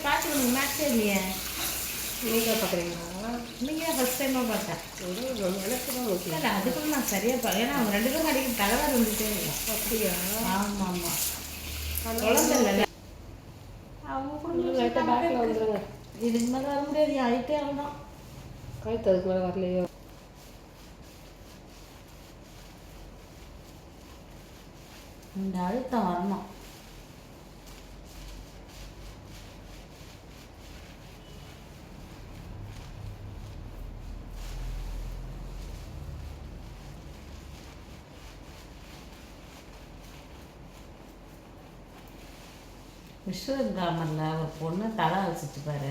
பார்த்து மேட்சே இல்லையே. நீங்கள் பார்க்குறீங்களா? நீங்கள் ஃபஸ்ட் டைமாக பார்த்தேன். எனக்கு தான் ஓகே. இல்லை அதுக்குள்ள நான் சரியாக பார்க்க, ஏன்னா அவங்க 2 பேரும் அடிக்க தகவல் வந்துட்டே இருக்கும். அப்படியா? ஆமாம் ஆமாம். குழந்தை இல்லைல்ல அவங்க குடும்பம் லைட்டாக பேக்கில் வந்துடுங்க. இதுக்கு மேலே வர முடியாது, ஆகிட்டே ஆகணும். கழுத்து அதுக்கு மேலே வரலையோ? இந்த அழுத்தம் வரணும். விஸ்வன் கிராமரில் ஒரு பொண்ணு தலை வச்சுட்டு பாரு,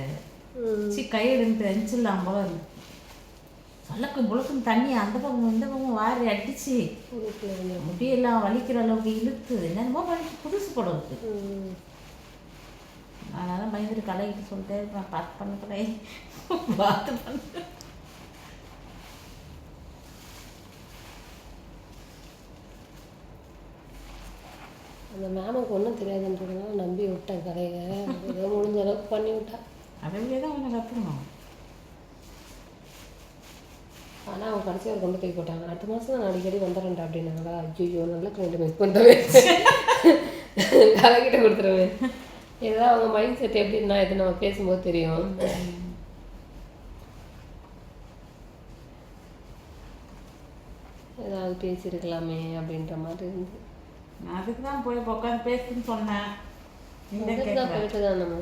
கை எடுத்து அஞ்சிடலாம் போல இருக்கு. சலக்கு முழுக்குன்னு தண்ணி அந்த பக்கம் இந்த பக்கம் வாரி அடிச்சு முடியெல்லாம் வலிக்கிற அளவுக்கு இழுத்து என்னென்னமோ வலிக்கு. புதுசு படம் இருக்கு. அதனால பயந்துட்டு கலைக்கிட்டு சொல்லிட்டே இருப்பேன், பார்த்து பண்ண கடை பார்த்து பண்ண. அந்த மேமுக்கு ஒன்றும் தெரியாதுன்றதுனால நம்பி விட்டேன் கதையை. ஏதோ முடிஞ்ச அளவுக்கு பண்ணி விட்டேன். அதுவே தான் கொஞ்சம் கற்றுக்கணும். ஆனால் அவங்க கடைசியாக கொண்டு போய் போட்டாங்க. அடுத்த மாதம் நான் அடிக்கடி வந்துடுறேன்டா அப்படின்னாங்களா. ஐயோ நல்ல கிளைண்ட்டு மிஸ் பண்ணுறேன், கதைக்கிட்ட கொடுத்துருவேன். ஏதோ அவங்க மைண்ட் செட் எப்படின்னா இது நம்ம பேசும்போது தெரியும். ஏதாவது பேசியிருக்கலாமே அப்படின்ற மாதிரி இருந்து அதுக்கு தான் போய் உட்காந்து பேசுன்னு சொன்னேன். தான் போயிட்டு தான் நம்ம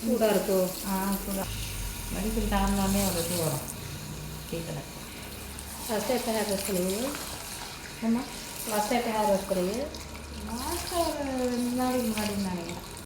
சூடாக இருக்கும். சூடாக மெடிக்கல் டாம்லாமே ஒரு இது வரும் கேட்கல. ஃபஸ்ட்டு எப்போ ஹேர் வாஷ் பண்ணுவீங்க? ஏன்னா ஃபஸ்ட்டு எப்போ ஹேர் வாஷ் பண்ணுவீங்க? மாதம் ஒரு 2 நாளைக்கு முன்னாடி நினைக்கிறேன்.